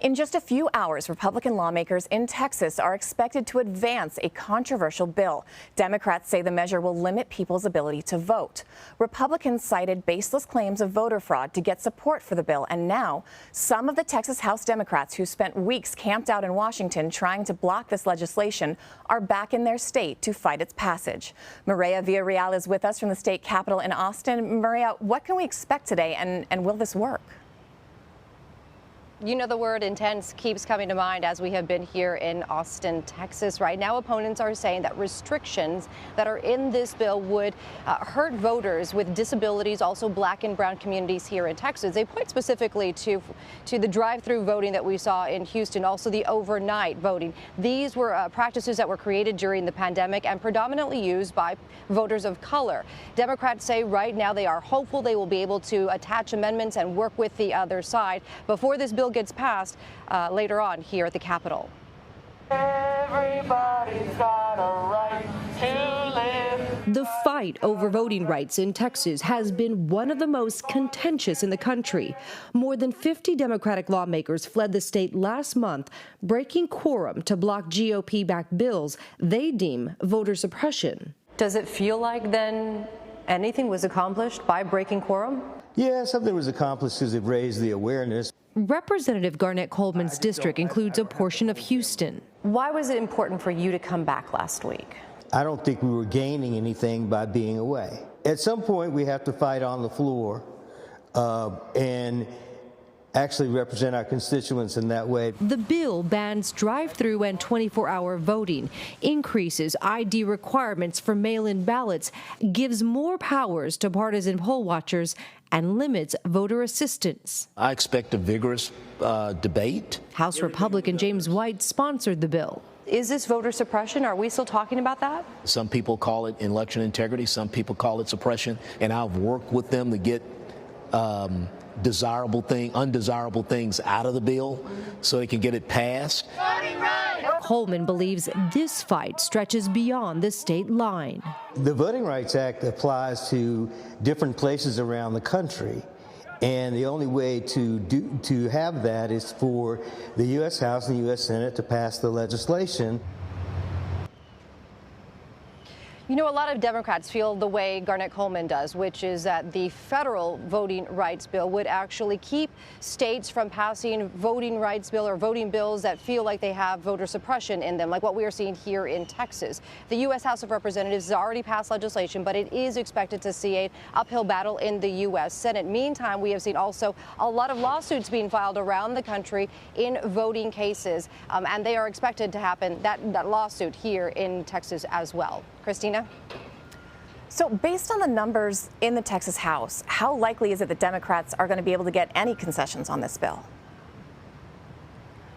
In just a few hours, Republican lawmakers in Texas are expected to advance a controversial bill. Democrats say the measure will limit people's ability to vote. Republicans cited baseless claims of voter fraud to get support for the bill, and now some of the Texas House Democrats who spent weeks camped out in Washington trying to block this legislation are back in their state to fight its passage. Maria Villarreal is with us from the state capitol in Austin. Maria, what can we expect today, and will this work? You know, the word intense keeps coming to mind as we have been here in Austin, Texas. Right now, opponents are saying that restrictions that are in this bill would hurt voters with disabilities, also black and brown communities here in Texas. They point specifically to the drive-through voting that we saw in Houston, also the overnight voting. These were practices that were created during the pandemic and predominantly used by voters of color. Democrats say right now they are hopeful they will be able to attach amendments and work with the other side before this bill gets passed later on here at the Capitol. Everybody's got a right to live. The fight over voting rights in Texas has been one of the most contentious in the country. More than 50 Democratic lawmakers fled the state last month, breaking quorum to block GOP-backed bills they deem voter suppression. Does it feel like then anything was accomplished by breaking quorum? Yeah, something was accomplished because it raised the awareness. Representative Garnett Coleman's district includes a portion of Houston. Why was it important for you to come back last week? I don't think we were gaining anything by being away. At some point, we have to fight on the floor and actually represent our constituents in that way. The bill bans drive-through and 24-hour voting, increases ID requirements for mail-in ballots, gives more powers to partisan poll watchers, and limits voter assistance. I expect a vigorous debate. House Republican James White sponsored the bill. Is this voter suppression? Are we still talking about that? Some people call it election integrity. Some people call it suppression. And I've worked with them to get undesirable things out of the bill so they can get it passed. Coleman believes this fight stretches beyond the state line. The Voting Rights Act applies to different places around the country, and the only way to have that is for the U.S. House and the U.S. Senate to pass the legislation. You know, a lot of Democrats feel the way Garnett Coleman does, which is that the federal voting rights bill would actually keep states from passing voting rights bill or voting bills that feel like they have voter suppression in them, like what we are seeing here in Texas. The U.S. House of Representatives has already passed legislation, but it is expected to see an uphill battle in the U.S. Senate. Meantime, we have seen also a lot of lawsuits being filed around the country in voting cases, and they are expected to happen, that lawsuit here in Texas as well. Christina? So based on the numbers in the Texas House, how likely is it that Democrats are going to be able to get any concessions on this bill?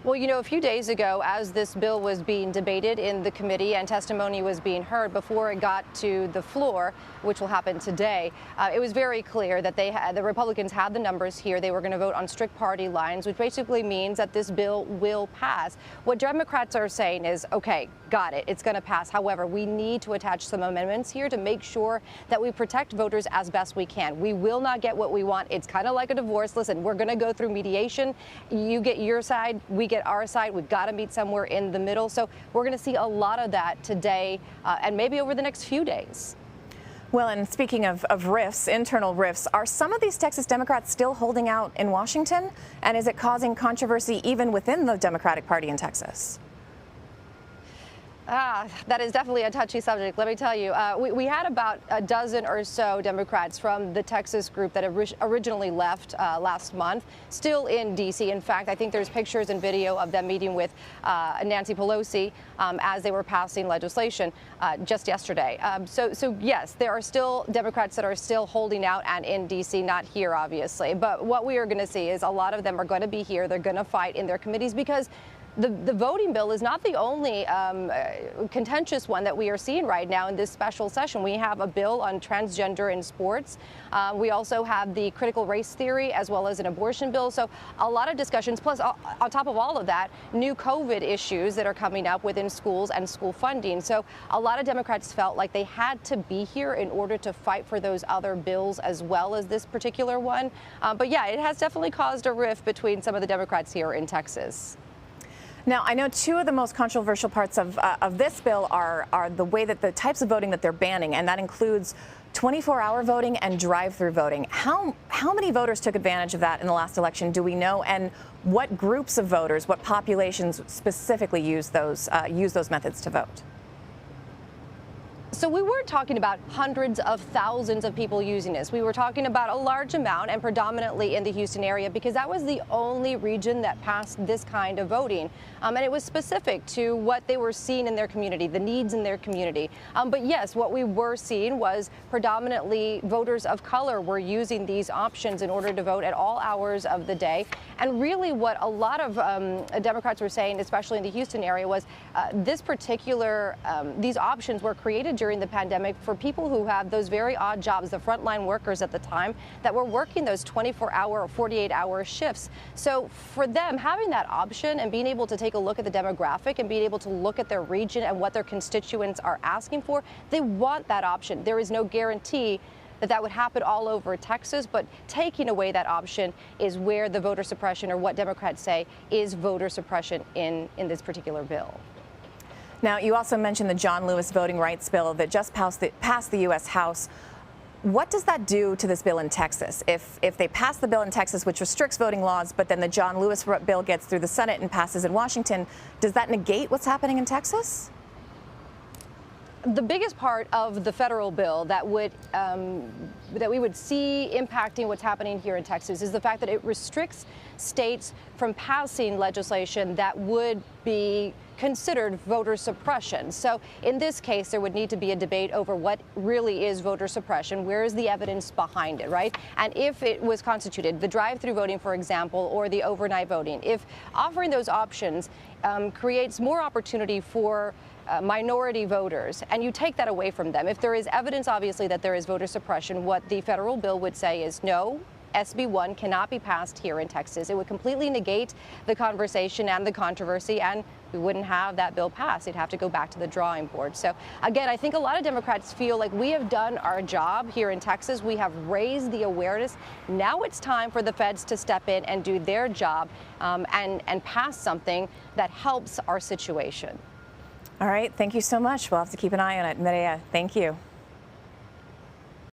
Well, you know, a few days ago, as this bill was being debated in the committee and testimony was being heard before it got to the floor, which will happen today, it was very clear that the Republicans had the numbers here. They were going to vote on strict party lines, which basically means that this bill will pass. What Democrats are saying is, okay, got it, it's going to pass. However, we need to attach some amendments here to make sure that we protect voters as best we can. We will not get what we want. It's kind of like a divorce. Listen, we're going to go through mediation. You get your side, we get our side. We've got to meet somewhere in the middle. So we're going to see a lot of that today and maybe over the next few days. Well, and speaking of rifts, internal rifts, are some of these Texas Democrats still holding out in Washington? And is it causing controversy even within the Democratic Party in Texas? That is definitely a touchy subject, let me tell you. We had about a dozen or so Democrats from the Texas group that originally left last month, still in D.C. In fact, I think there's pictures and video of them meeting with Nancy Pelosi as they were passing legislation just yesterday. So yes, there are still Democrats that are still holding out and in D.C., not here, obviously. But what we are going to see is a lot of them are going to be here. They're going to fight in their committees because the voting bill is not the only contentious one that we are seeing right now in this special session. We have a bill on transgender in sports. We also have the critical race theory as well as an abortion bill. So a lot of discussions, plus on top of all of that, new COVID issues that are coming up within schools and school funding. So a lot of Democrats felt like they had to be here in order to fight for those other bills as well as this particular one. But yeah, it has definitely caused a rift between some of the Democrats here in Texas. Now, I know two of the most controversial parts of this bill are the way that the types of voting that they're banning, and that includes 24-hour voting and drive-through voting. How many voters took advantage of that in the last election, do we know? And what groups of voters, what populations specifically use those methods to vote? So we weren't talking about hundreds of thousands of people using this. We were talking about a large amount, and predominantly in the Houston area, because that was the only region that passed this kind of voting. And it was specific to what they were seeing in their community, the needs in their community. But yes, what we were seeing was predominantly voters of color were using these options in order to vote at all hours of the day. And really what a lot of Democrats were saying, especially in the Houston area, was these options were created during the pandemic for people who have those very odd jobs, the frontline workers at the time that were working those 24-hour or 48-hour shifts. So for them, having that option and being able to take a look at the demographic and being able to look at their region and what their constituents are asking for, they want that option. There is no guarantee that would happen all over Texas, but taking away that option is where the voter suppression, or what Democrats say is voter suppression in this particular bill. Now, you also mentioned the John Lewis voting rights bill that just passed the U.S. House. What does that do to this bill in Texas? If they pass the bill in Texas, which restricts voting laws, but then the John Lewis bill gets through the Senate and passes in Washington, does that negate what's happening in Texas? The biggest part of the federal bill that we would see impacting what's happening here in Texas is the fact that it restricts states from passing legislation that would be considered voter suppression. So in this case, there would need to be a debate over what really is voter suppression. Where is the evidence behind it, right? And if it was constituted, the drive-through voting, for example, or the overnight voting, if offering those options creates more opportunity for minority voters, and you take that away from them. If there is evidence, obviously, that there is voter suppression, what the federal bill would say is no, SB 1 cannot be passed here in Texas. It would completely negate the conversation and the controversy, and we wouldn't have that bill passed. It'd have to go back to the drawing board. So again, I think a lot of Democrats feel like we have done our job here in Texas. We have raised the awareness. Now it's time for the feds to step in and do their job and pass something that helps our situation. All right. Thank you so much. We'll have to keep an eye on it. Mireya, thank you.